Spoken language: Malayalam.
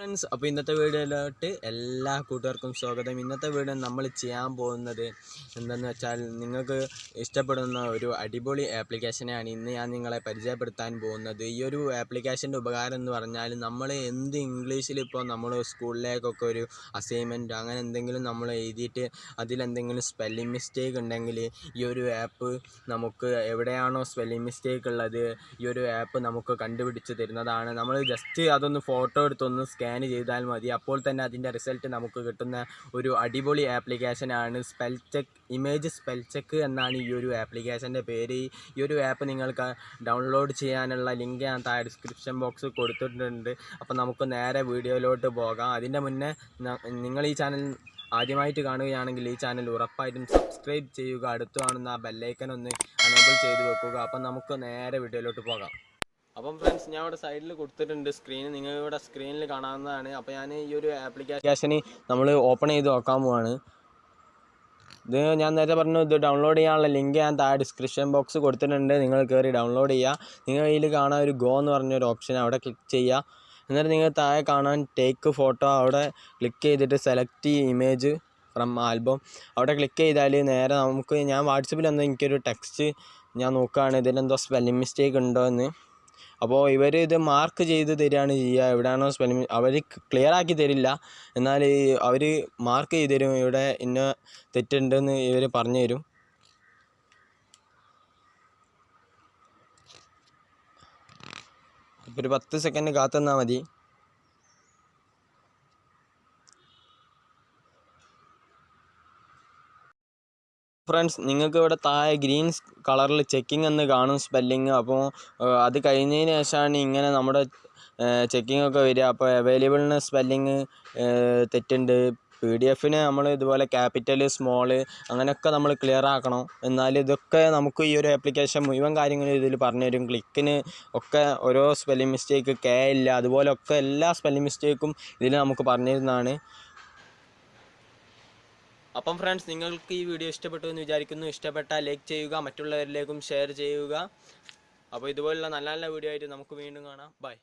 ഫ്രണ്ട്സ്, അപ്പോൾ ഇന്നത്തെ വീഡിയോയിലോട്ട് എല്ലാ കൂട്ടുകാർക്കും സ്വാഗതം. ഇന്നത്തെ വീഡിയോ നമ്മൾ ചെയ്യാൻ പോകുന്നത് എന്തെന്ന് വെച്ചാൽ, നിങ്ങൾക്ക് ഇഷ്ടപ്പെടുന്ന ഒരു അടിപൊളി ആപ്ലിക്കേഷനെയാണ് ഇന്ന് ഞാൻ നിങ്ങളെ പരിചയപ്പെടുത്താൻ പോകുന്നത്. ഈ ഒരു ആപ്ലിക്കേഷൻ്റെ ഉപകാരം എന്ന് പറഞ്ഞാൽ, നമ്മൾ എന്ത് ഇംഗ്ലീഷിൽ ഇപ്പോൾ നമ്മൾ സ്കൂളിലേക്കൊക്കെ ഒരു അസൈൻമെൻറ്റ് അങ്ങനെ എന്തെങ്കിലും നമ്മൾ എഴുതിയിട്ട് അതിലെന്തെങ്കിലും സ്പെല്ലിംഗ് മിസ്റ്റേക്ക് ഉണ്ടെങ്കിൽ ഈ ഒരു ആപ്പ് നമുക്ക് എവിടെയാണോ സ്പെല്ലിംഗ് മിസ്റ്റേക്ക് ഉള്ളത് ഈ ഒരു ആപ്പ് നമുക്ക് കണ്ടുപിടിച്ച് തരുന്നതാണ്. നമ്മൾ ജസ്റ്റ് അതൊന്ന് ഫോട്ടോ എടുത്തൊന്ന് സ്കാൻ ചെയ്താൽ മതി. അപ്പോൾ തന്നെ അതിൻ്റെ റിസൾട്ട് നമുക്ക് കിട്ടുന്ന ഒരു അടിപൊളി ആപ്ലിക്കേഷനാണ് ഇമേജ് സ്പെൽ ചെക്ക് എന്നാണ് ഈ ഒരു ആപ്ലിക്കേഷൻ്റെ പേര്. ഈ ഒരു ആപ്പ് നിങ്ങൾക്ക് ഡൗൺലോഡ് ചെയ്യാനുള്ള ലിങ്ക് ഞാൻ താഴെ ഡിസ്ക്രിപ്ഷൻ ബോക്സിൽ കൊടുത്തിട്ടുണ്ട്. അപ്പോൾ നമുക്ക് നേരെ വീഡിയോയിലോട്ട് പോകാം. അതിൻ്റെ മുന്നേ നിങ്ങൾ ഈ ചാനൽ ആദ്യമായിട്ട് കാണുകയാണെങ്കിൽ ഈ ചാനൽ ഉറപ്പായിട്ടും സബ്സ്ക്രൈബ് ചെയ്യുക. അടുത്ത് കാണുന്ന ആ ബെല്ലൈക്കൻ ഒന്ന് എനേബിൾ ചെയ്ത് വെക്കുക. അപ്പം നമുക്ക് നേരെ വീഡിയോയിലോട്ട് പോകാം. അപ്പം ഫ്രണ്ട്സ്, ഞാൻ ഇവിടെ സൈഡിൽ കൊടുത്തിട്ടുണ്ട് സ്ക്രീൻ, നിങ്ങളിവിടെ സ്ക്രീനിൽ കാണാവുന്നതാണ്. അപ്പോൾ ഞാൻ ഈ ഒരു ആപ്ലിക്കേഷന് നമ്മൾ ഓപ്പൺ ചെയ്ത് നോക്കാൻ പോവാണ്. ഇത് ഞാൻ നേരത്തെ പറഞ്ഞു, ഇത് ഡൗൺലോഡ് ചെയ്യാനുള്ള ലിങ്ക് ഞാൻ താഴെ ഡിസ്ക്രിപ്ഷൻ ബോക്സ് കൊടുത്തിട്ടുണ്ട്. നിങ്ങൾ കയറി ഡൗൺലോഡ് ചെയ്യുക. നിങ്ങൾ ഇതിൽ കാണാൻ ഒരു ഗോ എന്ന് പറഞ്ഞൊരു ഓപ്ഷൻ അവിടെ ക്ലിക്ക് ചെയ്യുക. എന്നിട്ട് നിങ്ങൾ താഴെ കാണാൻ ടേക്ക് ഫോട്ടോ അവിടെ ക്ലിക്ക് ചെയ്തിട്ട് സെലക്ട് ഇമേജ് ഫ്രം ആൽബം അവിടെ ക്ലിക്ക് ചെയ്താൽ നേരെ നമുക്ക്, ഞാൻ വാട്സപ്പിൽ എനിക്കൊരു ടെക്സ്റ്റ് ഞാൻ നോക്കുകയാണ് ഇതിലെന്തോ സ്പെല്ലിംഗ് മിസ്റ്റേക്ക് ഉണ്ടോ എന്ന്. അപ്പോൾ ഇവർ ഇത് മാർക്ക് ചെയ്ത് തരികയാണ് ചെയ്യുക. എവിടെയാണോ സ്പെല്ലിംഗ് അവർ ക്ലിയർ ആക്കി തരില്ല, എന്നാൽ അവർ മാർക്ക് ചെയ്ത് തരും. ഇവിടെ ഇന്ന തെറ്റുണ്ടെന്ന് ഇവർ പറഞ്ഞു തരും. ഇപ്പോൾ ഒരു 10 സെക്കൻഡ് കാത്തുനിന്നാൽ മതി. ഫ്രണ്ട്സ്, നിങ്ങൾക്ക് ഇവിടെ താഴെ ഗ്രീൻ കളറിൽ ചെക്കിംഗ് എന്ന് കാണും സ്പെല്ലിങ്. അപ്പോൾ അത് കഴിഞ്ഞതിന് ശേഷമാണ് ഇങ്ങനെ നമ്മുടെ ചെക്കിംഗ് ഒക്കെ വരിക. അപ്പോൾ അവൈലബിളിന് സ്പെല്ലിങ് തെറ്റുണ്ട്. PDF നമ്മൾ ഇതുപോലെ ക്യാപിറ്റൽ സ്മോള് അങ്ങനെയൊക്കെ നമ്മൾ ക്ലിയർ ആക്കണം. എന്നാൽ ഇതൊക്കെ നമുക്ക് ഈ ഒരു ആപ്ലിക്കേഷൻ മുഴുവൻ കാര്യങ്ങളും ഇതിൽ പറഞ്ഞു തരും. ക്ലിക്കിന് ഒക്കെ ഓരോ സ്പെല്ലിംഗ് മിസ്റ്റേക്ക്, കെ ഇല്ല, അതുപോലൊക്കെ എല്ലാ സ്പെല്ലിംഗ് മിസ്റ്റേക്കും ഇതിൽ നമുക്ക് പറഞ്ഞു തരുന്നതാണ്. അപ്പം ഫ്രണ്ട്സ്, നിങ്ങൾക്ക് ഈ വീഡിയോ ഇഷ്ടപ്പെട്ടു എന്ന് വിചാരിക്കുന്നു. ഇഷ്ടപ്പെട്ടാൽ ലൈക്ക് ചെയ്യുക, മറ്റുള്ളവരിലേക്കും ഷെയർ ചെയ്യുക. അപ്പോൾ ഇതുപോലുള്ള നല്ല നല്ല വീഡിയോ ആയിട്ട് നമുക്ക് വീണ്ടും കാണാം. ബൈ.